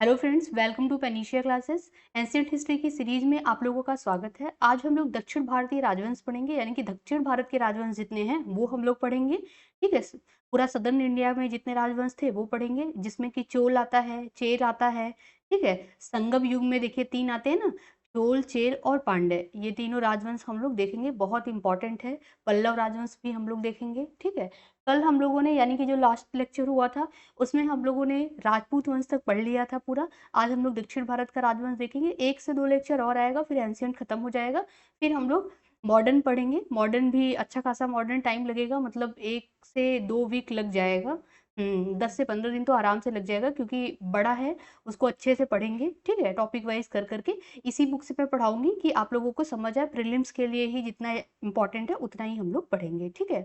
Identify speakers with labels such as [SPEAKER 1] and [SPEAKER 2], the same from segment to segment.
[SPEAKER 1] Hello friends, welcome to Panacea classes. Ancient history की series में आप लोगों का स्वागत है। आज हम लोग दक्षिण भारतीय राजवंश पढ़ेंगे, यानी कि दक्षिण भारत के राजवंश जितने हैं वो हम लोग पढ़ेंगे। ठीक है, पूरा सदर्न इंडिया में जितने राजवंश थे वो पढ़ेंगे, जिसमें कि चोल आता है, चेर आता है। ठीक है, संगम युग में देखिए तीन आते हैं ना, चोल, चेर और पांड्य। ये तीनों राजवंश हम लोग देखेंगे, बहुत इंपॉर्टेंट है। पल्लव राजवंश भी हम लोग देखेंगे। ठीक है, कल हम लोगों ने यानी कि जो लास्ट लेक्चर हुआ था उसमें हम लोगों ने राजपूत वंश तक पढ़ लिया था पूरा। आज हम लोग दक्षिण भारत का राजवंश देखेंगे। 1 से 2 लेक्चर और आएगा, फिर एंशिएंट खत्म हो जाएगा। फिर हम लोग मॉडर्न पढ़ेंगे। मॉडर्न भी अच्छा खासा मॉडर्न टाइम लगेगा, मतलब 1 से 2 वीक लग जाएगा। 10 से 15 दिन तो आराम से लग जाएगा, क्योंकि बड़ा है, उसको अच्छे से पढ़ेंगे। ठीक है, टॉपिक वाइज कर करके इसी बुक से मैं पढ़ाऊंगी कि आप लोगों को समझ आए। प्रीलिम्स के लिए ही जितना इंपॉर्टेंट है उतना ही हम लोग पढ़ेंगे। ठीक है,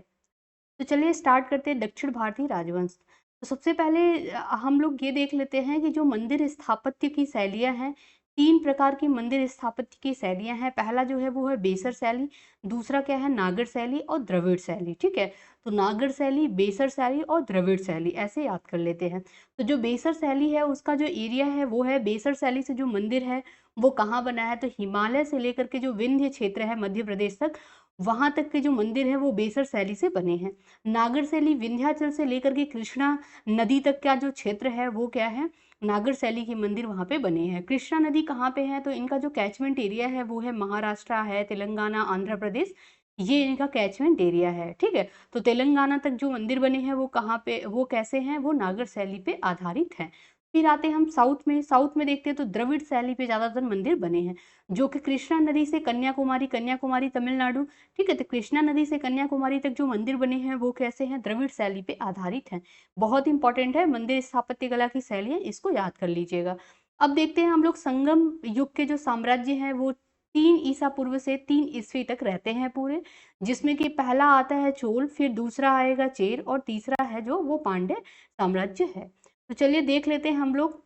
[SPEAKER 1] तो चलिए स्टार्ट करते हैं दक्षिण भारतीय राजवंश। तो सबसे पहले हम लोग ये देख लेते हैं कि जो मंदिर स्थापत्य की शैलियाँ हैं, 3 प्रकार की मंदिर स्थापत्य की शैलियाँ हैं। पहला जो है वो है बेसर शैली, दूसरा क्या है नागर शैली और द्रविड़ शैली। ठीक है, तो नागर शैली, बेसर शैली और द्रविड़ शैली ऐसे याद कर लेते हैं। तो जो बेसर शैली है उसका जो एरिया है वो है, बेसर शैली से जो मंदिर है वो कहाँ बना है, तो हिमालय से लेकर के जो विंध्य क्षेत्र है मध्य प्रदेश तक, वहां तक के जो मंदिर है वो बेसर शैली से बने हैं। नागर शैली विंध्याचल से लेकर के कृष्णा नदी तक का जो क्षेत्र है वो क्या है, नागर शैली के मंदिर वहां पे बने हैं। कृष्णा नदी कहाँ पे है, तो इनका जो कैचमेंट एरिया है वो है महाराष्ट्र है, तेलंगाना, आंध्र प्रदेश, ये इनका कैचमेंट एरिया है। ठीक है, तो तेलंगाना तक जो मंदिर बने हैं वो कहाँ पे, वो कैसे हैं, वो नागर शैली पे आधारित हैं। फिर आते हैं हम साउथ में। साउथ में देखते हैं तो द्रविड़ शैली पे ज्यादातर मंदिर बने हैं, जो कि कृष्णा नदी से कन्याकुमारी, कन्याकुमारी तमिलनाडु। ठीक है, तो कृष्णा नदी से कन्याकुमारी तक जो मंदिर बने हैं वो कैसे हैं, द्रविड़ शैली पे आधारित हैं। बहुत इंपॉर्टेंट है मंदिर स्थापत्य कला की शैलियाँ, इसको याद कर लीजिएगा। अब देखते हैं हम लोग संगम युग के जो साम्राज्य हैं वो 3 ईसा पूर्व से 3 ईस्वी तक रहते हैं पूरे, जिसमें कि पहला आता है चोल, फिर दूसरा आएगा चेर और तीसरा है जो वो पांड्य साम्राज्य है। तो चलिए देख लेते हैं हम लोग।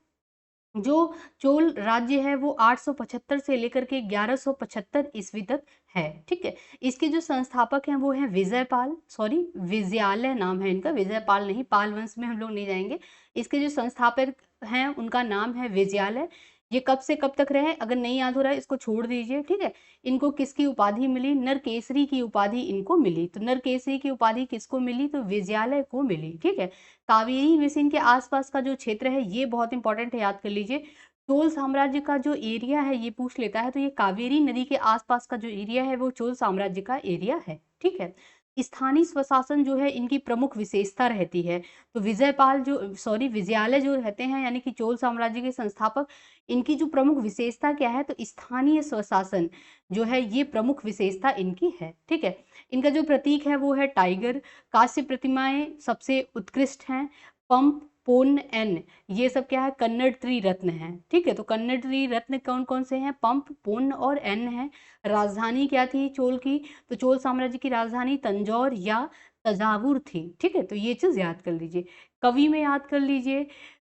[SPEAKER 1] जो चोल राज्य है वो 875 से लेकर के 1175 ईस्वी तक है। ठीक है, इसके जो संस्थापक हैं वो हैं विजयपाल, सॉरी विजयालय नाम है इनका, विजयपाल नहीं, पाल वंश में हम लोग नहीं जाएंगे। इसके जो संस्थापक हैं उनका नाम है विजयालय। ये कब से कब तक रहे, अगर नहीं याद हो रहा है इसको छोड़ दीजिए। ठीक है, इनको किसकी उपाधि मिली, नरकेसरी की उपाधि इनको मिली। तो नरकेसरी की उपाधि किसको मिली, तो विजयालय को मिली। ठीक है, कावेरी बेसिन के आसपास का जो क्षेत्र है ये बहुत इंपॉर्टेंट है, याद कर लीजिए। चोल साम्राज्य का जो एरिया है ये पूछ लेता है, तो ये कावेरी नदी के आसपास का जो एरिया है वो चोल साम्राज्य का एरिया है। ठीक है, स्थानीय स्वशासन जो है इनकी प्रमुख विशेषता रहती है। तो विजयपाल जो, सॉरी विजयालय जो रहते हैं यानी कि चोल साम्राज्य के संस्थापक, इनकी जो प्रमुख विशेषता क्या है, तो स्थानीय स्वशासन जो है ये प्रमुख विशेषता इनकी है। ठीक है, इनका जो प्रतीक है वो है टाइगर। कांस्य प्रतिमाएं सबसे उत्कृष्ट हैं। पंप, पुन, एन, ये सब क्या है, कन्नड़ त्रिरत्न है। ठीक है, तो कन्नड़ त्रिरत्न कौन कौन से हैं, पंप, पुन और एन है। राजधानी क्या थी चोल की, तो चोल साम्राज्य की राजधानी तंजौर या तंजावुर थी। ठीक है, तो ये चीज याद कर लीजिए। कवि में याद कर लीजिए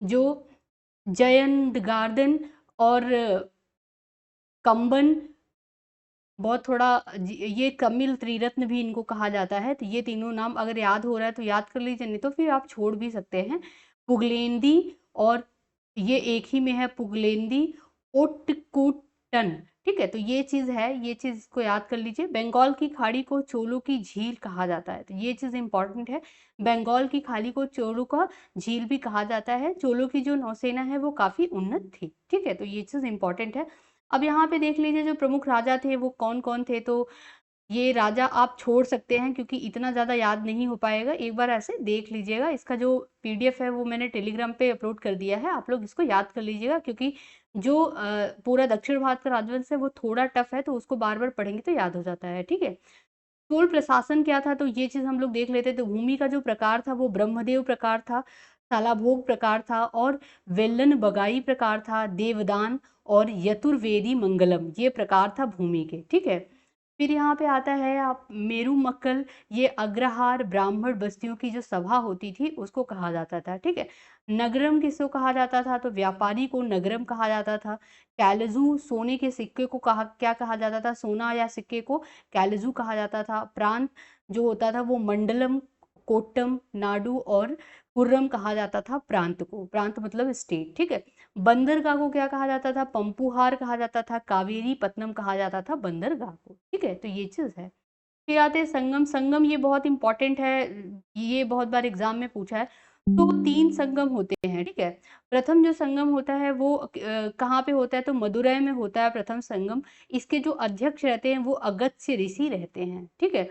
[SPEAKER 1] जो जयंत गार्डन और कंबन, बहुत थोड़ा ये कमिल त्रिरत्न भी इनको कहा जाता है। तो ये तीनों नाम अगर याद हो रहा है तो याद कर लीजिए, नहीं तो फिर आप छोड़ भी सकते हैं। पुगलेंदी, और ये एक ही में है पुगलेंदी, ओटकूटन। ठीक है, तो ये चीज है, ये चीज को याद कर लीजिए। बंगाल की खाड़ी को चोलों की झील कहा जाता है, तो ये चीज इंपॉर्टेंट है। बंगाल की खाड़ी को चोलों का झील भी कहा जाता है। चोलों की जो नौसेना है वो काफी उन्नत थी। ठीक है, तो ये चीज इंपॉर्टेंट है। अब यहाँ पे देख लीजिए जो प्रमुख राजा थे वो कौन कौन थे, तो ये राजा आप छोड़ सकते हैं क्योंकि इतना ज़्यादा याद नहीं हो पाएगा। एक बार ऐसे देख लीजिएगा, इसका जो पीडीएफ है वो मैंने टेलीग्राम पे अपलोड कर दिया है, आप लोग इसको याद कर लीजिएगा, क्योंकि जो पूरा दक्षिण भारत का राजवंश है वो थोड़ा टफ है, तो उसको बार बार पढ़ेंगे तो याद हो जाता है। ठीक है, चोल प्रशासन क्या था, तो ये चीज हम लोग देख लेते। तो भूमि का जो प्रकार था वो ब्रह्मदेव प्रकार था, शालाभोग प्रकार था, और वेल्लन बगाई प्रकार था, देवदान और यतुर्वेदी मंगलम, ये प्रकार था भूमि के। ठीक है, फिर यहाँ पे आता है आप मेरू मक्कल, ये अग्रहार ब्राह्मण बस्तियों की जो सभा होती थी उसको कहा जाता था। ठीक है, नगरम किसको कहा जाता था, तो व्यापारी को नगरम कहा जाता था। कैलजू, सोने के सिक्के को कहा, क्या कहा जाता था, सोना या सिक्के को कैलजू कहा जाता था। प्रांत जो होता था वो मंडलम कोट्टम, नाडु और कुर्रम कहा जाता था प्रांत को। प्रांत मतलब स्टेट, ठीक है। बंदरगाह को क्या कहा जाता था? पंपुहार कहा जाता था। कावेरी पत्तनम कहा जाता था बंदरगाह को, ठीक है। तो ये चीज है। फिर आते हैं संगम। संगम ये बहुत इंपॉर्टेंट है, ये बहुत बार एग्जाम में पूछा है। तो 3 संगम होते हैं, ठीक है। प्रथम जो संगम होता है वो कहाँ पे होता है? तो मदुरै में होता है प्रथम संगम। इसके जो अध्यक्ष रहते हैं वो अगस्त्य ऋषि रहते हैं, ठीक है।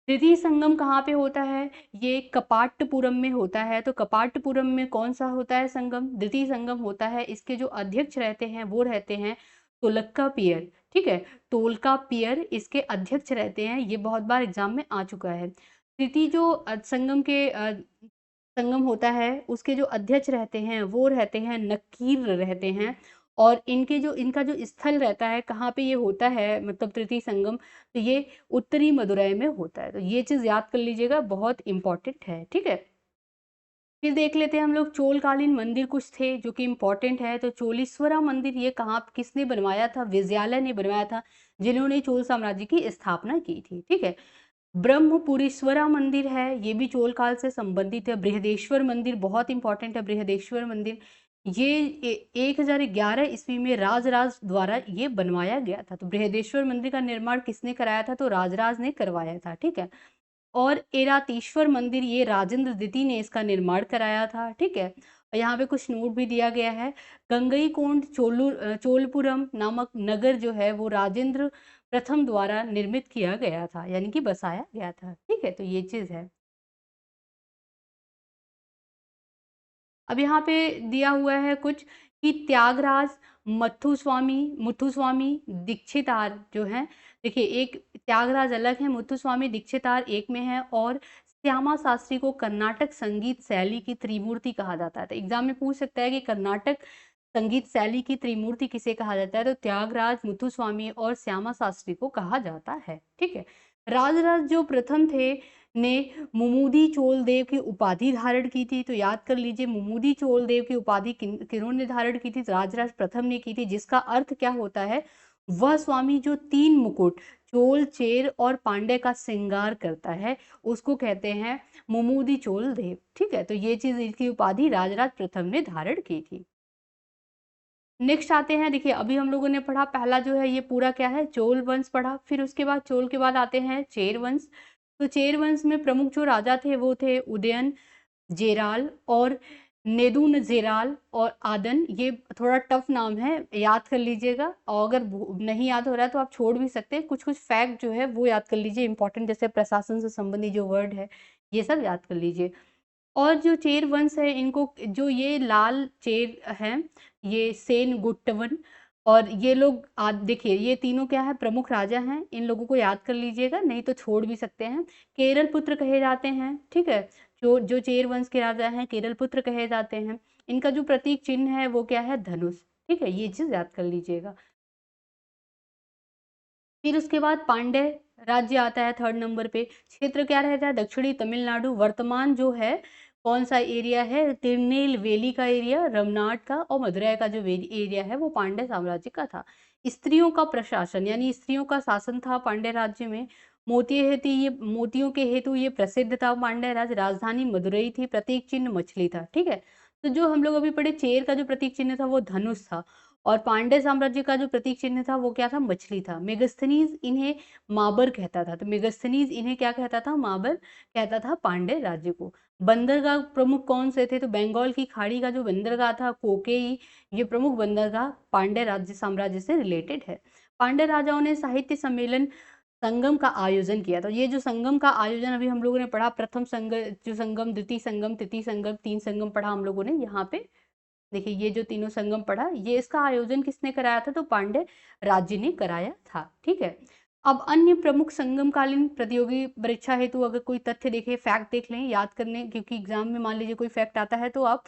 [SPEAKER 1] द्वितीय संगम कहाँ पे होता है? ये कपाटपुरम में होता है। तो कपाटपुरम में कौन सा होता है संगम? द्वितीय संगम होता है। इसके जो अध्यक्ष रहते हैं वो रहते हैं तोलकाप्पियर, ठीक है। तोलकाप्पियर इसके अध्यक्ष रहते हैं। ये बहुत बार एग्जाम में आ चुका है। तृतीय जो संगम होता है उसके जो अध्यक्ष रहते हैं वो रहते हैं नक्कीर रहते हैं। और इनका जो स्थल रहता है, कहाँ पे ये होता है, मतलब तृतीय संगम, तो ये उत्तरी मदुरै में होता है। तो ये चीज याद कर लीजिएगा, बहुत इंपॉर्टेंट है, ठीक है। फिर देख लेते हैं हम लोग चोलकालीन मंदिर कुछ थे जो कि इंपॉर्टेंट है। तो चोलेश्वरा मंदिर ये कहाँ किसने बनवाया था? विजयालय ने बनवाया था, जिन्होंने चोल साम्राज्य की स्थापना की थी, ठीक है। ब्रह्मपुरेश्वरा मंदिर है, ये भी चोल काल से संबंधित है। बृहदेश्वर मंदिर बहुत इंपॉर्टेंट है। बृहदेश्वर मंदिर ये 1011 ईस्वी में राजराज द्वारा ये बनवाया गया था। तो बृहदेश्वर मंदिर का निर्माण किसने कराया था? तो राजराज ने करवाया था, ठीक है। और एरातेश्वर मंदिर ये राजेंद्र द्वितीय ने इसका निर्माण कराया था, ठीक है। और यहाँ पे कुछ नोट भी दिया गया है। गंगईकोंड चोलपुरम नामक नगर जो है वो राजेंद्र प्रथम द्वारा निर्मित किया गया था, यानी कि बसाया गया था, ठीक है। तो ये चीज है। अब यहाँ पे दिया हुआ है कुछ कि त्यागराज मुथुस्वामी दीक्षितार जो है, देखिए एक त्यागराज अलग है, मुथुस्वामी दीक्षितार एक में है। और श्यामा शास्त्री को कर्नाटक संगीत शैली की त्रिमूर्ति कहा जाता है। तो एग्जाम में पूछ सकता है कि कर्नाटक संगीत शैली की त्रिमूर्ति किसे कहा जाता है? तो त्यागराज, मुथुस्वामी और श्यामा शास्त्री को कहा जाता है, ठीक है। राजराज जो प्रथम थे ने मुमुदी चोल देव की उपाधि धारण की थी। तो याद कर लीजिए, मुमुदी चोल देव की उपाधि किन्होंने धारण की थी? तो राजराज प्रथम ने की थी, जिसका अर्थ क्या होता है? वह स्वामी जो 3 मुकुट चोल, चेर और पांडे का श्रृंगार करता है, उसको कहते हैं मुमुदी चोल देव, ठीक है। तो ये चीज, इसकी उपाधि राजराज प्रथम ने धारण की थी। नेक्स्ट आते हैं, देखिए अभी हम लोगों ने पढ़ा पहला जो है ये पूरा क्या है? चोल वंश पढ़ा। फिर उसके बाद चोल के बाद आते हैं चेर वंश। तो चेर वंश में प्रमुख जो राजा थे वो थे उदयन, जेराल और नेदुन जेराल और आदन। ये थोड़ा टफ नाम है, याद कर लीजिएगा। और अगर नहीं याद हो रहा है तो आप छोड़ भी सकते हैं। कुछ कुछ फैक्ट जो है वो याद कर लीजिए इंपॉर्टेंट, जैसे प्रशासन से संबंधित जो वर्ड है ये सब याद कर लीजिए। और जो चेर वंश है, इनको जो ये लाल चेर हैं, ये सेन गुट्टवन, और ये लोग देखिए ये तीनों क्या है? प्रमुख राजा हैं। इन लोगों को याद कर लीजिएगा, नहीं तो छोड़ भी सकते हैं। केरल पुत्र कहे जाते हैं, ठीक है। जो जो चेर वंश के राजा हैं केरल पुत्र कहे जाते हैं। इनका जो प्रतीक चिन्ह है वो क्या है? धनुष, ठीक है। ये चीज याद कर लीजिएगा। फिर उसके बाद पांड्य राज्य आता है थर्ड नंबर पे। क्षेत्र क्या रहता है? दक्षिणी तमिलनाडु। वर्तमान जो है कौन सा एरिया है? तिरुनेलवेली का एरिया, रमनाट का और मदुरै का जो एरिया है वो पांड्य साम्राज्य का था। स्त्रियों का प्रशासन यानी स्त्रियों का शासन था पांड्य राज्य में। मोतियों के हेतु ये प्रसिद्ध था पांड्य राज्य। राजधानी मदुरई थी। प्रतीक चिन्ह मछली था, ठीक है। तो जो हम लोग अभी पढ़े, चेर का जो प्रतीक चिन्ह था वो धनुष था, और पांड्य साम्राज्य का जो प्रतीक चिन्ह था वो क्या था? मछली था। मेगस्थनीज इन्हें माबर कहता था। तो मेगस्थनीज इन्हें क्या कहता था? माबर कहता था पांड्य राज्य को। बंदरगाह प्रमुख कौन से थे? तो बंगाल की खाड़ी का जो बंदरगाह था कोकेई, ये प्रमुख बंदरगाह पांड्य राज्य साम्राज्य से रिलेटेड है। पांड्य राजाओं ने साहित्य सम्मेलन संगम का आयोजन किया। तो ये जो संगम का आयोजन अभी हम लोगों ने पढ़ा, प्रथम संगम, द्वितीय संगम, तृतीय संगम, 3 संगम पढ़ा हम लोगों ने। यहाँ पे देखिए ये जो तीनों संगम पढ़ा, ये इसका आयोजन किसने कराया था? तो पांड्य राज्य ने कराया था, ठीक है। अब अन्य प्रमुख संगमकालीन प्रतियोगी परीक्षा हेतु अगर कोई तथ्य देखे, फैक्ट देख लें याद करने, क्योंकि एग्जाम में मान लीजिए कोई फैक्ट आता है तो आप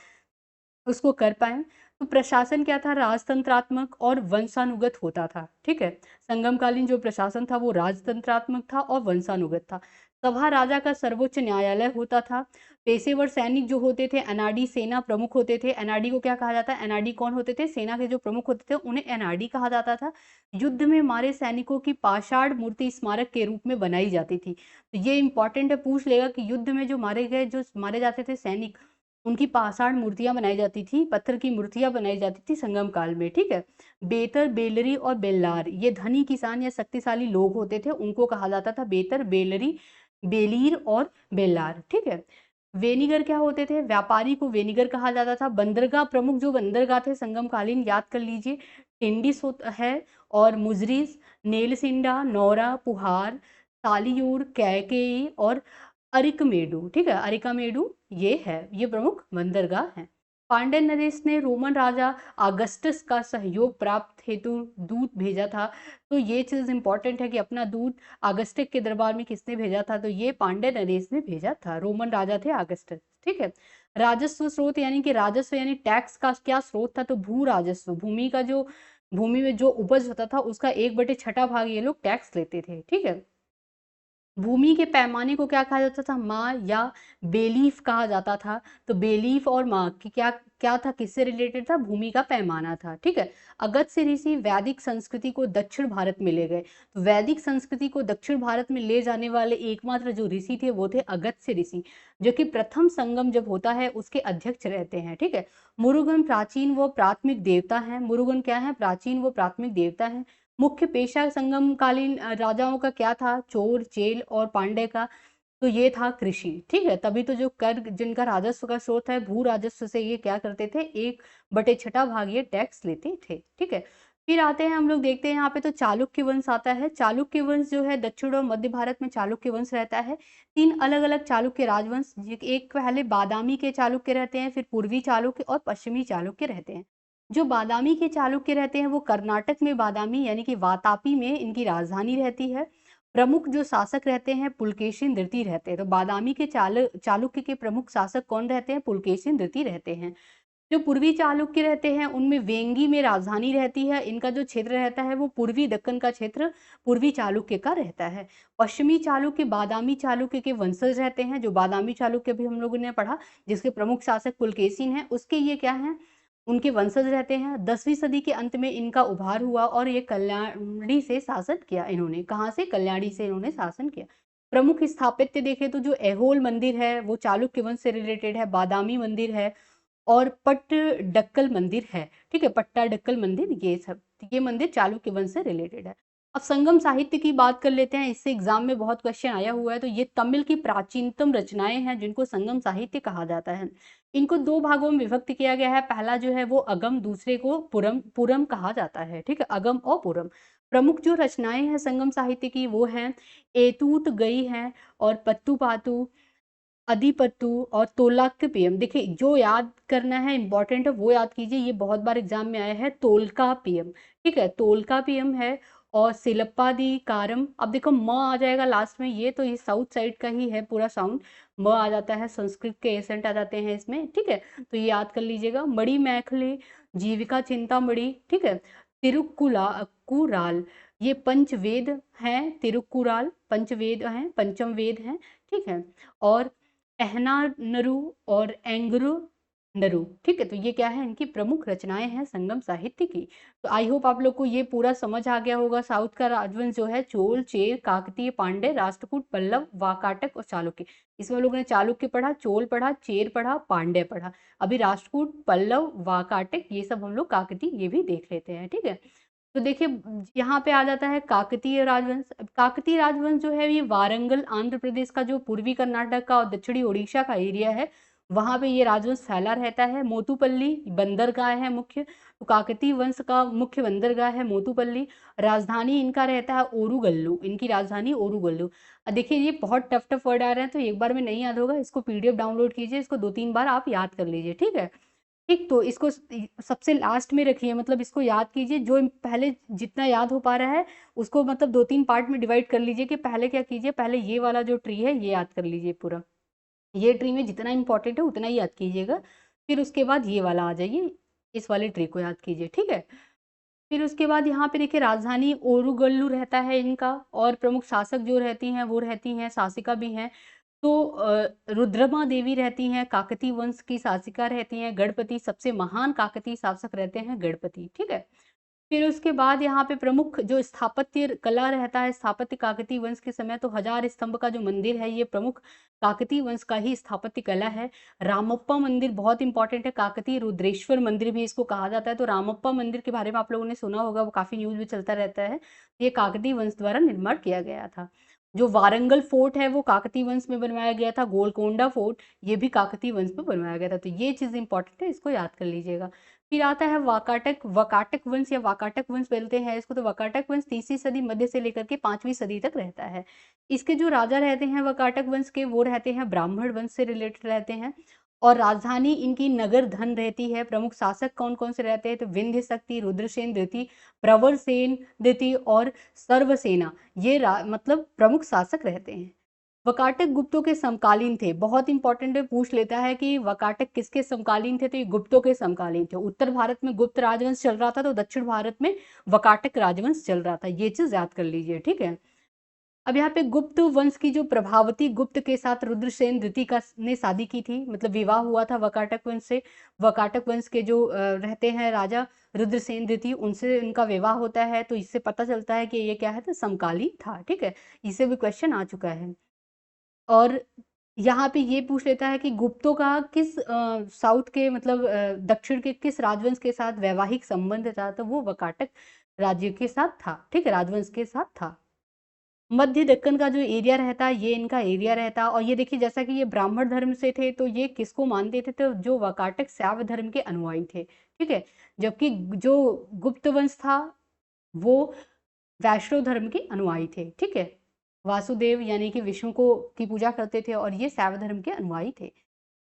[SPEAKER 1] उसको कर पाए। तो प्रशासन क्या था? राजतंत्रात्मक और वंशानुगत होता था, ठीक है। संगमकालीन जो प्रशासन था वो राजतंत्रात्मक था और वंशानुगत था। सभा राजा का सर्वोच्च न्यायालय होता था। पेशेवर सैनिक जो होते थे एनआरडी सेना प्रमुख होते थे। एनआरडी को क्या कहा जाता है? एनआरडी कौन होते थे? सेना के जो प्रमुख होते थे उन्हें एनआरडी कहा जाता था। युद्ध में मारे सैनिकों की पाषाण मूर्ति स्मारक के रूप में बनाई जाती थी। तो ये इंपॉर्टेंट है, पूछ लेगा कि युद्ध में जो मारे जाते थे सैनिक, उनकी पाषाण मूर्तियां बनाई जाती थी, पत्थर की मूर्तियां बनाई जाती थी संगम काल में। ठीक है। बेतर, बेलरी और बेल्लार ये धनी किसान या शक्तिशाली लोग होते थे, उनको कहा जाता था बेतर, बेलरी, बेलीर और बेल्लार। ठीक है। वेनिगर क्या होते थे? व्यापारी को वेनिगर कहा जाता था। बंदरगाह प्रमुख जो बंदरगाह थे संगमकालीन, याद कर लीजिए, टिंडिस होता है और मुजरिस, नेलसिंडा, नौरा, पुहार, तालियूर, कैकेयी और अरिकमेडु। ठीक है, अरिकामेडु ये है, ये प्रमुख बंदरगाह हैं। पांड्य नरेश ने रोमन राजा अगस्टस का सहयोग प्राप्त हेतु दूत भेजा था। तो ये चीज इंपॉर्टेंट है कि अपना दूत अगस्टस के दरबार में किसने भेजा था? तो ये पांड्य नरेश ने भेजा था, रोमन राजा थे अगस्टस। ठीक है। राजस्व स्रोत यानी कि राजस्व यानी टैक्स का क्या स्रोत था? तो भू राजस्व, भूमि में जो उपज होता था उसका 1/6 भाग ये लोग टैक्स लेते थे। ठीक है। भूमि के पैमाने को क्या कहा जाता था? माँ या बेलीफ कहा जाता था। तो बेलीफ और माँ की क्या क्या था, किससे रिलेटेड था? भूमि का पैमाना था। ठीक है। अगस्त्य ऋषि वैदिक संस्कृति को दक्षिण भारत में ले गए। तो वैदिक संस्कृति को दक्षिण भारत में ले जाने वाले एकमात्र जो ऋषि थे वो थे अगस्त्य ऋषि, जो कि प्रथम संगम जब होता है उसके अध्यक्ष रहते हैं। ठीक है। मुरुगन प्राचीन व प्राथमिक देवता है। मुरुगन क्या है? प्राचीन व प्राथमिक देवता है। मुख्य पेशा संगमकालीन राजाओं का क्या था? चोर, चेल और पांडे का, तो ये था कृषि। ठीक है। तभी तो जो कर जिनका राजस्व का स्रोत है भू राजस्व से, ये क्या करते थे? 1/6 भाग ये टैक्स लेते थे। ठीक है। फिर आते हैं हम लोग, देखते हैं यहाँ पे, तो चालुक्य वंश आता है। चालुक्य वंश जो है दक्षिण और मध्य भारत में चालुक्य वंश रहता है। 3 अलग अलग चालुक्य राजवंश, एक पहले बादामी के चालुक्य रहते हैं, फिर पूर्वी चालुक्य और पश्चिमी चालुक्य रहते हैं। जो बादामी के चालुक्य रहते हैं वो कर्नाटक में बादामी यानी कि वातापी में इनकी राजधानी रहती है। प्रमुख जो शासक रहते हैं पुलकेशिन धृति रहते हैं। तो बादामी के चालुक्य के प्रमुख शासक कौन रहते हैं? पुलकेशिन धृति रहते हैं। जो पूर्वी चालुक्य रहते हैं उनमें वेंगी में राजधानी रहती है। इनका जो क्षेत्र रहता है वो पूर्वी दक्कन का क्षेत्र पूर्वी चालुक्य का रहता है। पश्चिमी चालुक्य बादामी चालुक्य के वंशज रहते हैं। जो बादामी चालुक्य भी हम लोगों ने पढ़ा, जिसके प्रमुख शासक पुलकेशिन है, उसके ये क्या है? उनके वंशज रहते हैं। 10वीं सदी के अंत में इनका उभार हुआ और ये कल्याणी से शासन किया इन्होंने। कहाँ से? कल्याणी से इन्होंने शासन किया। प्रमुख स्थापत्य देखें तो जो ऐहोल मंदिर है वो चालुक्य वंश से रिलेटेड है। बादामी मंदिर है और पट्टडक्कल मंदिर है। ठीक है, पट्टाडक्कल मंदिर, ये सब, ये मंदिर चालुक्य वंश से रिलेटेड है। अब संगम साहित्य की बात कर लेते हैं, इससे एग्जाम में बहुत क्वेश्चन आया हुआ है। तो ये तमिल की प्राचीनतम रचनाएं हैं जिनको संगम साहित्य कहा जाता है। इनको 2 भागों में विभक्त किया गया है। पहला जो है वो अगम, दूसरे को पुरम पुरम कहा जाता है। ठीक है, अगम और पुरम। प्रमुख जो रचनाएं हैं संगम साहित्य की वो हैं एतूत गई है और पत्तू पातू, अधिपतु और तोलाक्यपेयम। देखिए जो याद करना है, इंपॉर्टेंट है, वो याद कीजिए। ये बहुत बार एग्जाम में आया है, तोलकापियम। ठीक है, तोलकापियम है और सिलप्पादिकारम। अब देखो म आ जाएगा लास्ट में, ये तो ये साउथ साइड का ही है पूरा साउंड, म आ जाता है, संस्कृत के एसेंट आ जाते हैं इसमें। ठीक है, तो ये याद कर लीजिएगा। मणि मैखले, जीविका चिंतामणि। ठीक है, तिरुक्कुराल, ये पंचवेद हैं। तिरुक्कुराल पंचवेद हैं, पंचम वेद हैं। ठीक है। और एहना नरु और एंग्रो नरु। ठीक है, तो ये क्या है? इनकी प्रमुख रचनाएं हैं संगम साहित्य की। तो आई होप आप लोग को ये पूरा समझ आ गया होगा। साउथ का राजवंश जो है चोल, चेर, काकतीय, पांड्य, राष्ट्रकूट, पल्लव, वाकाटक और चालुक्य। इसमें लोगों ने चालुक्य पढ़ा, चोल पढ़ा, चेर पढ़ा, पांड्य पढ़ा। अभी राष्ट्रकूट, पल्लव, वाकाटक ये सब हम लोग, काकतीय ये भी देख लेते हैं। ठीक है। तो देखिए यहाँ पे आ जाता है काकतीय राजवंश। अब काकतीय राजवंश जो है ये वारंगल आंध्र प्रदेश का, जो पूर्वी कर्नाटक का और दक्षिणी उड़ीसा का एरिया है, वहां पे ये राजवंश फैला रहता है। मोतुपल्ली बंदरगाह है मुख्य, तो काकतीय वंश का मुख्य बंदरगाह है मोतुपल्ली। राजधानी इनका रहता है ओरुगल्लू, इनकी राजधानी ओरुगल्लू। देखिए ये बहुत टफ टफ वर्ड आ रहे हैं तो एक बार में नहीं याद होगा, इसको पीडीएफ डाउनलोड कीजिए, इसको 2-3 बार आप याद कर लीजिए। ठीक है। ठीक, तो इसको सबसे लास्ट में रखिए, मतलब इसको याद कीजिए। जो पहले जितना याद हो पा रहा है उसको मतलब 2-3 पार्ट में डिवाइड कर लीजिए। कि पहले क्या कीजिए, पहले ये वाला जो ट्री है ये याद कर लीजिए पूरा। ये ट्री में जितना इंपॉर्टेंट है उतना ही याद कीजिएगा। फिर उसके बाद ये वाला आ जाइए, इस वाले ट्री को याद कीजिए। ठीक है। फिर उसके बाद यहाँ पे देखिए राजधानी ओरुगल्लू रहता है इनका, और प्रमुख शासक जो रहती हैं वो रहती हैं, शासिका भी हैं, तो रुद्रमा देवी रहती हैं, काकतीय वंश की शासिका रहती हैं, गणपति सबसे महान काकतीय शासक रहते हैं गणपति, ठीक है। फिर उसके बाद यहाँ पे प्रमुख जो स्थापत्य कला रहता है, स्थापत्य काकतीय वंश के समय तो हजार स्तंभ का जो मंदिर है ये प्रमुख काकतीय वंश का ही स्थापत्य कला है। रामप्पा मंदिर बहुत इंपॉर्टेंट है, काकतीय रुद्रेश्वर मंदिर भी इसको कहा जाता है। तो रामप्पा मंदिर के बारे में आप लोगों ने सुना होगा, वो काफी न्यूज में चलता रहता है। ये काकतीय वंश द्वारा निर्माण किया गया था। जो वारंगल फोर्ट है वो काकतीय वंश में बनवाया गया था। गोलकोंडा फोर्ट ये भी काकतीय वंश में बनवाया गया था। तो ये चीज इंपॉर्टेंट है, इसको याद कर लीजिएगा। फिर आता है वाकाटक, वकाटक वंश या वाकाटक वंश बोलते हैं इसको। तो वकाटक वंश 3वीं सदी मध्य से लेकर के 5वीं सदी तक रहता है। इसके जो राजा रहते हैं वकाटक वंश के, वो रहते हैं ब्राह्मण वंश से रिलेटेड रहते हैं। और राजधानी इनकी नगर धन रहती है। प्रमुख शासक कौन कौन से रहते हैं, तो विंध्य शक्ति, रुद्रसेन द्वितीय, प्रवरसेन द्वितीय और सर्वसेना, ये मतलब प्रमुख शासक रहते हैं। वकाटक गुप्तों के समकालीन थे, बहुत इंपॉर्टेंट है, पूछ लेता है कि वकाटक किसके समकालीन थे, तो ये गुप्तों के समकालीन थे। उत्तर भारत में गुप्त राजवंश चल रहा था, तो दक्षिण भारत में वकाटक राजवंश चल रहा था। ये चीज याद कर लीजिए, ठीक है। अब यहाँ पे गुप्त वंश की जो प्रभावती गुप्त के साथ रुद्रसेन द्वितीय का ने शादी की थी, मतलब विवाह हुआ था वकाटक वंश से। वकाटक वंश के जो रहते हैं राजा रुद्रसेन द्वितीय, उनसे उनका विवाह होता है। तो इससे पता चलता है कि ये क्या है, तो समकालीन था, ठीक है। इससे भी क्वेश्चन आ चुका है। और यहाँ पे ये पूछ लेता है कि गुप्तों का किस साउथ के मतलब दक्षिण के किस राजवंश के साथ वैवाहिक संबंध था, तो वो वकाटक राज्य के साथ था, ठीक है, राजवंश के साथ था। मध्य दक्कन का जो एरिया रहता है ये इनका एरिया रहता है। और ये देखिए, जैसा कि ये ब्राह्मण धर्म से थे तो ये किसको मानते थे, तो जो वकाटक शैव धर्म के अनुयायी थे, ठीक है। जबकि जो गुप्त वंश था वो वैष्णव धर्म के अनुयायी थे, ठीक है। वासुदेव यानी कि विष्णु को की पूजा करते थे, और ये शैव धर्म के अनुयायी थे।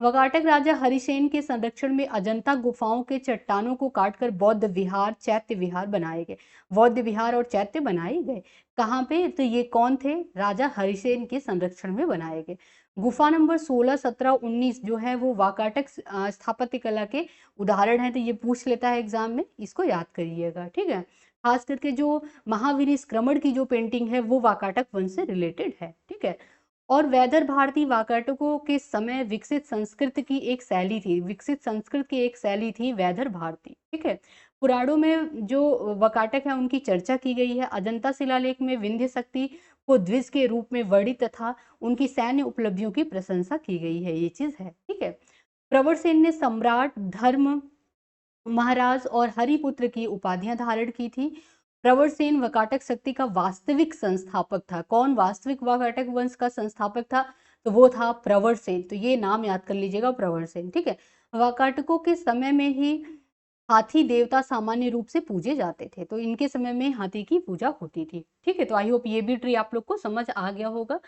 [SPEAKER 1] वकाटक राजा हरिसेन के संरक्षण में अजंता गुफाओं के चट्टानों को काटकर बौद्ध विहार, चैत्य विहार बनाए गए। बौद्ध विहार और चैत्य बनाए गए कहाँ पे, तो ये कौन थे, राजा हरिसेन के संरक्षण में बनाए गए। गुफा नंबर 16, 17, 19 जो है वो वाकाटक स्थापत्य कला के उदाहरण है। तो ये पूछ लेता है एग्जाम में, इसको याद करिएगा, ठीक है। खास करके जो महावीर स्क्रमण की जो पेंटिंग है वो वाकाटक वंश से रिलेटेड है, ठीक है। और वैदर भारती वाकाटकों के समय विकसित संस्कृत की एक शैली थी, विकसित संस्कृत की एक शैली थी वैदर भारती, ठीक है। पुराणों में जो वकाटक है उनकी चर्चा की गई है। अजंता शिलालेख में विंध्य शक्ति को द्विज के रूप में वर्णित तथा उनकी सैन्य उपलब्धियों की प्रशंसा की गई है, ये चीज है, ठीक है। प्रवरसेन ने सम्राट, धर्म महाराज और हरिपुत्र की उपाधियां धारण की थी। प्रवरसेन वकाटक शक्ति का वास्तविक संस्थापक था। कौन वास्तविक वकाटक वंश का संस्थापक था, तो वो था प्रवरसेन। तो ये नाम याद कर लीजिएगा, प्रवरसेन, ठीक है। वकाटकों के समय में ही हाथी देवता सामान्य रूप से पूजे जाते थे, तो इनके समय में हाथी की पूजा होती थी, ठीक है। तो आई होप ये भी ट्री आप लोग को समझ आ गया होगा।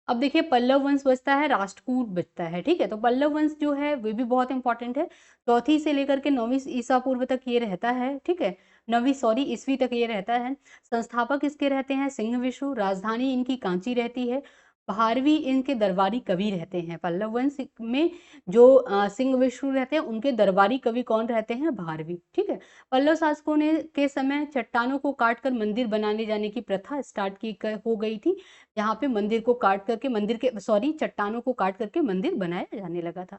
[SPEAKER 1] अब देखिए पल्लव वंश बचता है, राष्ट्रकूट बचता है, ठीक है। तो पल्लव वंश जो है वो भी बहुत इंपॉर्टेंट है। 4वीं से लेकर के 9वीं ईसा पूर्व तक ये रहता है, ठीक है। 9वीं सॉरी ईस्वी तक ये रहता है। संस्थापक इसके रहते हैं सिंह विष्णु, राजधानी इनकी कांची रहती है। 12वीं इनके दरबारी कवि रहते हैं। पल्लव वंश में जो सिंह विष्णु रहते हैं उनके दरबारी कवि कौन रहते हैं, 12वीं, ठीक है। पल्लव शासकों ने के समय चट्टानों को काटकर मंदिर बनाने जाने की प्रथा स्टार्ट की हो गई थी। यहाँ पे मंदिर को काट करके मंदिर के सॉरी चट्टानों को काट करके मंदिर बनाया जाने लगा था।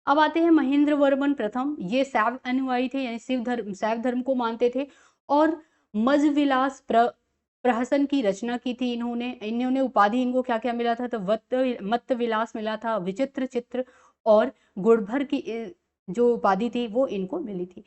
[SPEAKER 1] अब आते हैं महेंद्र वर्मन प्रथम, ये शैव अनुयायी थे, यानी शैव धर्म को मानते थे। और मजविलास प्रहसन की रचना की थी इन्होंने। इन्होंने उपाधि इनको क्या क्या मिला था, तो मत्त विलास मिला था, विचित्र चित्र और गुणभर की जो उपाधि थी वो इनको मिली थी।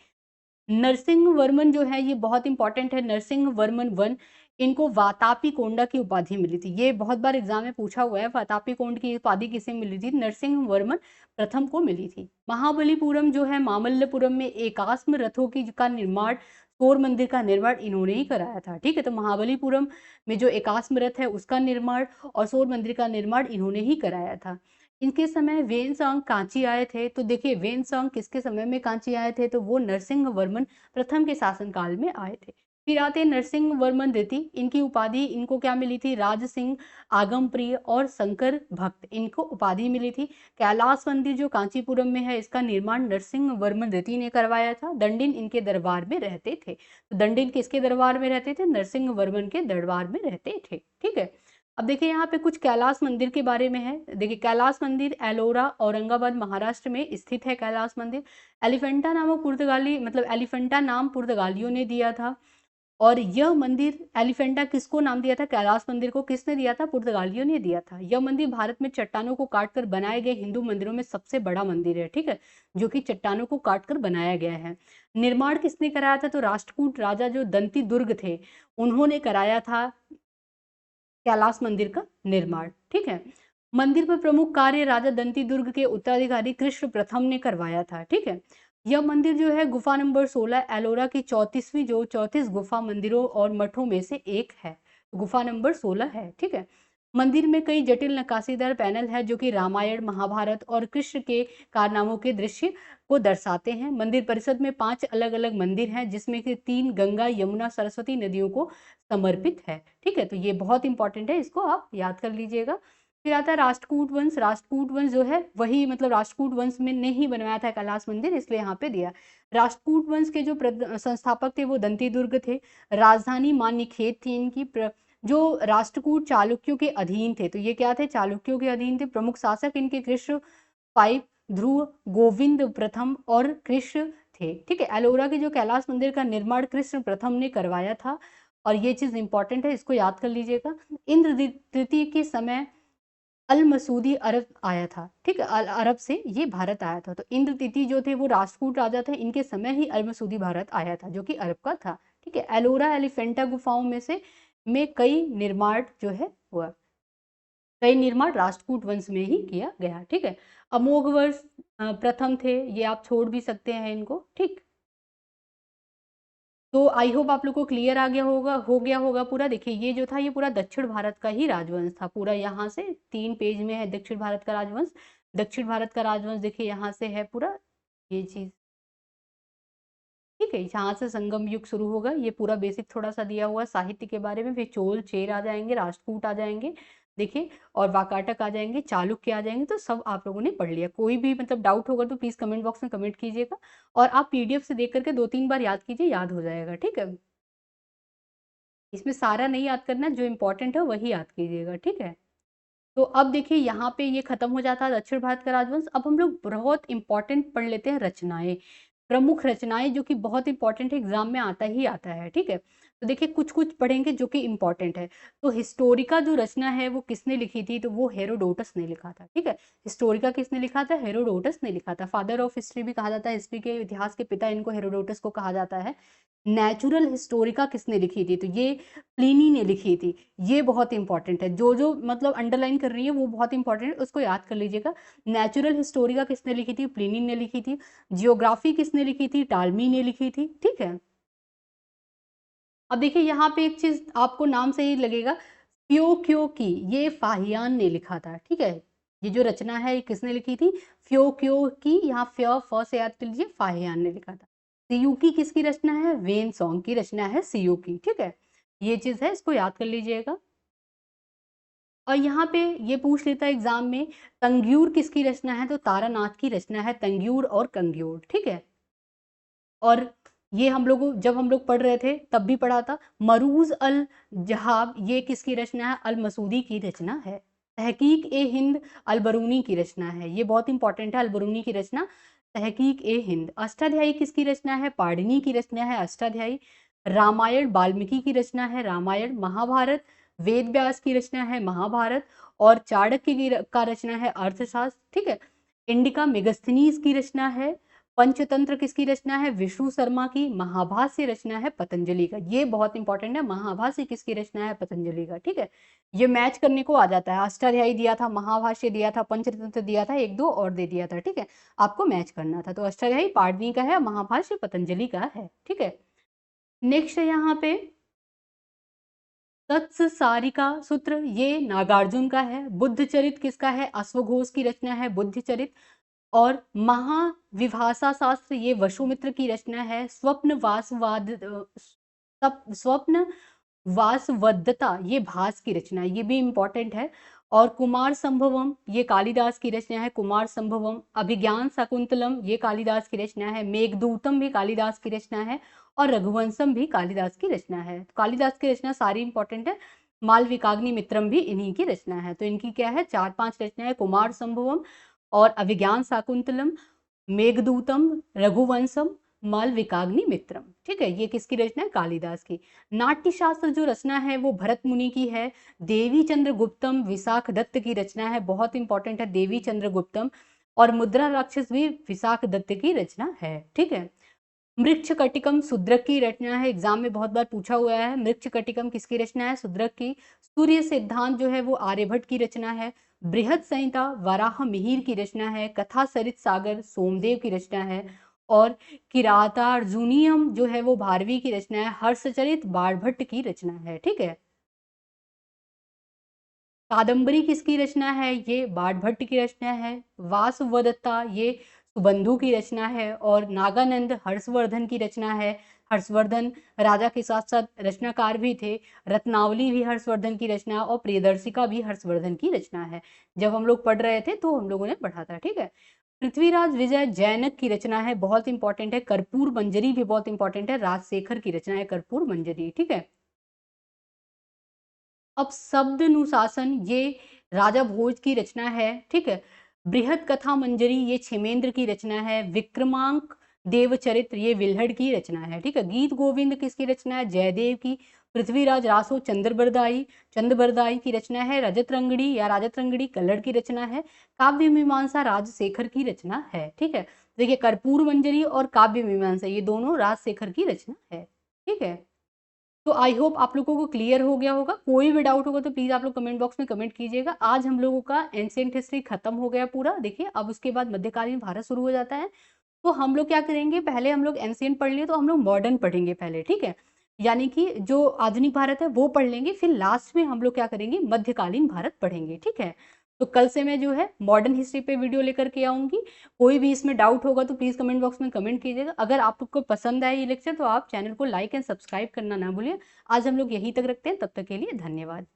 [SPEAKER 1] नरसिंह वर्मन जो है ये बहुत इंपॉर्टेंट है, नरसिंह वर्मन वन, इनको वातापी कोंडा की उपाधि मिली थी। ये बहुत बार एग्जाम में पूछा हुआ है, वातापी कोंड की उपाधि किसे मिली थी, नरसिंह वर्मन प्रथम को मिली थी। महाबलीपुरम जो है मामल्लपुरम में एकास्म रथों की का निर्माण, सौर मंदिर का निर्माण इन्होंने ही कराया था, ठीक है। तो महाबलीपुरम में जो एकास्म रथ है उसका निर्माण और सौर मंदिर का निर्माण इन्होंने ही कराया था। इनके समय वेनसांग कांची आए थे। तो देखिए वेनसांग किसके समय में कांची आए थे, तो वो नरसिंह वर्मन प्रथम के शासनकाल में आए थे। फिर आते हैं नरसिंह वर्मन द्वितीय, इनकी उपाधि इनको क्या मिली थी, राज सिंह, आगम प्रिय और शंकर भक्त, इनको उपाधि मिली थी। कैलाश मंदिर जो कांचीपुरम में है इसका निर्माण नरसिंह वर्मन द्वितीय ने करवाया था। दंडिन इनके दरबार में रहते थे। तो दंडिन किसके दरबार में रहते थे, नरसिंह वर्मन के दरबार में रहते थे, ठीक है। अब देखिए यहाँ पे कुछ कैलाश मंदिर के बारे में है। देखिए कैलाश मंदिर एलोरा औरंगाबाद महाराष्ट्र में स्थित है कैलाश मंदिर। एलिफेंटा नामक पुर्तगाली मतलब एलिफेंटा नाम पुर्तगालियों ने दिया था। और यह मंदिर एलिफेंटा किसको नाम दिया था? कैलाश मंदिर को किसने दिया था? पुर्तगालियों ने दिया था। यह मंदिर भारत में चट्टानों को काटकर बनाए गए हिंदू मंदिरों में सबसे बड़ा मंदिर है, ठीक है, जो कि चट्टानों को काटकर बनाया गया है। निर्माण किसने कराया था? तो राष्ट्रकूट राजा जो दंती दुर्ग थे उन्होंने कराया था कैलाश मंदिर का निर्माण, ठीक है। मंदिर पर प्रमुख कार्य राजा दंती दुर्ग के उत्तराधिकारी कृष्ण प्रथम ने करवाया था, ठीक है। यह मंदिर जो है गुफा नंबर 16 एलोरा की 34वीं जो 34 गुफा मंदिरों और मठों में से एक है। गुफा नंबर 16 है, ठीक है। मंदिर में कई जटिल नक्काशीदार पैनल है जो कि रामायण महाभारत और कृष्ण के कारनामों के दृश्य को दर्शाते हैं। मंदिर परिसर में 5 अलग अलग मंदिर हैं जिसमें कि 3 गंगा यमुना सरस्वती नदियों को समर्पित है, ठीक है। तो ये बहुत इंपॉर्टेंट है, इसको आप याद कर लीजिएगा। फिर आता है राष्ट्रकूट वंश। राष्ट्रकूट वंश जो है वही मतलब राष्ट्रकूट वंश में ने ही बनवाया था कैलाश मंदिर, इसलिए यहाँ पे दिया। राष्ट्रकूट वंश के जो संस्थापक थे वो दंती दुर्ग थे। राजधानी मान्यखेत थी इनकी। जो राष्ट्रकूट चालुक्यों के अधीन थे, तो ये क्या थे? चालुक्यों के अधीन थे। प्रमुख शासक इनके कृष्ण फाइव, ध्रुव, गोविंद प्रथम और कृष्ण थे, ठीक है। एलोरा के जो कैलाश मंदिर का निर्माण कृष्ण प्रथम ने करवाया था और ये चीज इंपॉर्टेंट है, इसको याद कर लीजिएगा। इंद्र तृतीय के समय अल मसूदी अरब आया था, ठीक है, अरब से ये भारत आया था। तो इंद्र तृतीय जो थे वो राष्ट्रकूट राजा थे, इनके समय ही अल मसूदी भारत आया था जो कि अरब का था, ठीक है। एलोरा एलिफेंटा गुफाओं में से कई निर्माण जो है हुआ, कई निर्माण राष्ट्रकूट वंश में ही किया गया, ठीक है। अमोघ वर्ष प्रथम थे, ये आप छोड़ भी सकते हैं इनको, ठीक। तो आई होप आप लोग को क्लियर आ गया होगा, हो गया होगा पूरा। देखिए ये जो था ये पूरा दक्षिण भारत का ही राजवंश था, पूरा यहाँ से 3 पेज में है दक्षिण भारत का राजवंश। दक्षिण भारत का राजवंश देखिए यहाँ से है पूरा ये चीज, ठीक है। यहाँ से संगम युग शुरू होगा, ये पूरा बेसिक थोड़ा सा दिया हुआ साहित्य के बारे में। फिर चोल चेर आ जाएंगे, राष्ट्रकूट आ जाएंगे, देखिए, और वाकाटक आ जाएंगे, चालुक्य आ जाएंगे। तो सब आप लोगों ने पढ़ लिया। कोई भी मतलब डाउट होगा तो प्लीज कमेंट बॉक्स में कमेंट कीजिएगा और आप पीडीएफ से देख करके 2-3 बार याद कीजिए, याद हो जाएगा, ठीक है। इसमें सारा नहीं याद करना, जो इंपॉर्टेंट है वही याद कीजिएगा, ठीक है। तो अब देखिए यहाँ पे ये खत्म हो जाता है दक्षिण भारत का राजवंश। अब हम लोग बहुत इंपॉर्टेंट पढ़ लेते हैं रचनाएं, प्रमुख रचनाएं जो कि बहुत इंपॉर्टेंट है, एग्जाम में आता है, ठीक है। तो देखिए कुछ कुछ पढ़ेंगे जो कि इंपॉर्टेंट है। तो हिस्टोरिका जो रचना है वो किसने लिखी थी? तो वो हेरोडोटस ने लिखा था, ठीक है। हिस्टोरिका किसने लिखा था? हेरोडोटस ने लिखा था। फादर ऑफ हिस्ट्री भी कहा जाता है, हिस्ट्री के इतिहास के पिता इनको हेरोडोटस को कहा जाता है। नेचुरल हिस्टोरिका किसने लिखी थी? तो ये प्लिनी ने लिखी थी। ये बहुत इंपॉर्टेंट है, जो जो मतलब अंडरलाइन कर रही है वो बहुत इंपॉर्टेंट है, उसको याद कर लीजिएगा। नेचुरल हिस्टोरिका किसने लिखी थी? प्लिनी ने लिखी थी। जियोग्राफी किसने लिखी थी? टालमी ने लिखी थी, ठीक है। अब देखिए यहाँ पे एक चीज आपको नाम से ही लगेगा, फ्योक्यो की, ये फाहियान ने लिखा था, ठीक है। ये जो रचना है ये किसने लिखी थी? फ्योक्यो की, यहाँ फ से याद कर लीजिए, फाहियान ने लिखा था। सियुकी किसकी रचना है? वेन सॉन्ग की रचना है सियुकी, ठीक है। ये चीज है, इसको याद कर लीजिएगा। और यहाँ पे ये पूछ लेता है एग्जाम में, तंग्यूर किसकी रचना है? तो तारानाथ की रचना है, तंग्यूर और कंग्यूर, ठीक है। और ये हम लोग जब हम लोग पढ़ रहे थे तब भी पढ़ा था। मरूज अल जहाब, ये किसकी रचना है? अल मसूदी की रचना है। तहकीक ए हिंद अल बरूनी की रचना है, ये बहुत इंपॉर्टेंट है, अल बरूनी की रचना, तहकीक ए हिंद। अष्टाध्यायी किसकी रचना है? पाणिनि की रचना है अष्टाध्यायी। रामायण वाल्मीकि की रचना है रामायण। महाभारत वेद व्यास की रचना है महाभारत। और चाणक्य की का रचना है अर्थशास्त्र, ठीक है। इंडिका मेगस्थनीज की रचना है। पंचतंत्र किसकी रचना है? विष्णु शर्मा की। महाभाष्य रचना है पतंजलि का, ये बहुत इंपॉर्टेंट है। महाभाष्य किसकी रचना है? पतंजलि का, ठीक है। ये मैच करने को आ जाता है, अष्टाध्यायी दिया था, महाभाष्य दिया था, पंचतंत्र दिया था, एक दो और दे दिया था, ठीक है। आपको मैच करना था। तो अष्टाध्यायी पाणिनि का है, महाभाष्य पतंजलि का है, ठीक है। नेक्स्ट है यहाँ पे तत्स सारिका सूत्र, ये नागार्जुन का है। बुद्ध चरित किसका है? अश्वघोष की रचना है बुद्ध चरित। और महाविभाषा शास्त्र, ये वसुमित्र की रचना है। स्वप्न वासवदत्ता, ये भास की रचना है, ये भी इंपॉर्टेंट है। और कुमार संभवम, ये कालिदास की रचना है, कुमार संभवम। अभिज्ञान शकुंतलम, ये कालिदास की रचना है। मेघदूतम भी कालिदास की रचना है। और रघुवंशम भी कालिदास की रचना है। कालिदास की रचना सारी इंपॉर्टेंट है। मालविकाग्निमित्रम भी इन्हीं की रचना है। तो इनकी क्या है, 4-5 रचनाएं, कुमार संभवम और अभिज्ञान शाकुंतलम, मेघदूतम, रघुवंशम, मालविकाग्निमित्रम। ठीक है, ये किसकी रचना है, कालिदास की। नाट्य शास्त्र जो रचना है वो भरत मुनि की है। देवी चंद्रगुप्तम विशाख दत्त की रचना है, बहुत इंपॉर्टेंट है देवी चंद्रगुप्तम। और मुद्रा राक्षस भी विशाख दत्त की रचना है। ठीक है, मृच्छकटिकम शूद्रक की रचना है, एग्जाम में बहुत बार पूछा हुआ है। मृच्छकटिकम किसकी रचना है, शूद्रक की। सूर्य सिद्धांत जो है वो आर्यभट्ट की रचना है। बृहद संहिता वराह मिहिर की रचना है। कथा सरित सागर सोमदेव की रचना है। और किरातार्जुनीयम जो है वो भारवी की रचना है। हर्षचरित बाणभट्ट की रचना है। ठीक है, कादंबरी किसकी रचना है, ये बाणभट्ट की रचना है। वासवदत्ता ये सुबंधु की रचना है। और नागानंद हर्षवर्धन की रचना है। हर्षवर्धन राजा के साथ साथ रचनाकार भी थे। रत्नावली भी हर्षवर्धन की रचना और प्रियदर्शिका भी हर्षवर्धन की रचना है। जब हम लोग पढ़ रहे थे तो हम लोगों ने पढ़ा था। ठीक है, पृथ्वीराज विजय जैनक की रचना है, बहुत इंपॉर्टेंट है। कर्पूर मंजरी भी बहुत इंपॉर्टेंट है, राजशेखर की रचना है कर्पूर मंजरी। ठीक है, अब शब्द अनुशासन ये राजा भोज की रचना है। ठीक है, बृहद कथा मंजरी ये छिमेंद्र की रचना है। विक्रमांक देवचरित्र ये विल्हड़ की रचना है। ठीक है, गीत गोविंद किसकी रचना है, जयदेव की। पृथ्वीराज रासो चंद्रबरदाई की रचना है। रजत रंगड़ी या राजत रंगड़ी कल्लड़ की रचना है। काव्य मीमांसा राजशेखर की रचना है। ठीक है, देखिए कर्पूर मंजरी और काव्य मीमांसा ये दोनों राजशेखर की रचना है। ठीक है, तो आई होप आप लोगों को क्लियर हो गया होगा। कोई भी डाउट होगा तो प्लीज आप लोग कमेंट बॉक्स में कमेंट कीजिएगा। आज हम लोगों का एंशिएंट हिस्ट्री खत्म हो गया पूरा। देखिए अब उसके बाद मध्यकालीन भारत शुरू हो जाता है। तो हम लोग क्या करेंगे, पहले हम लोग एंशिएंट पढ़ लिए तो हम लोग मॉडर्न पढ़ेंगे पहले। ठीक है, यानी कि जो आधुनिक भारत है वो पढ़ लेंगे, फिर लास्ट में हम लोग क्या करेंगे, मध्यकालीन भारत पढ़ेंगे। ठीक है, तो कल से मैं जो है मॉडर्न हिस्ट्री पे वीडियो लेकर के आऊंगी। कोई भी इसमें डाउट होगा तो प्लीज कमेंट बॉक्स में कमेंट कीजिएगा। अगर आपको पसंद आए ये लेक्चर तो आप चैनल को लाइक एंड सब्सक्राइब करना ना भूलिए। आज हम लोग यहीं तक रखते हैं, तब तक के लिए धन्यवाद।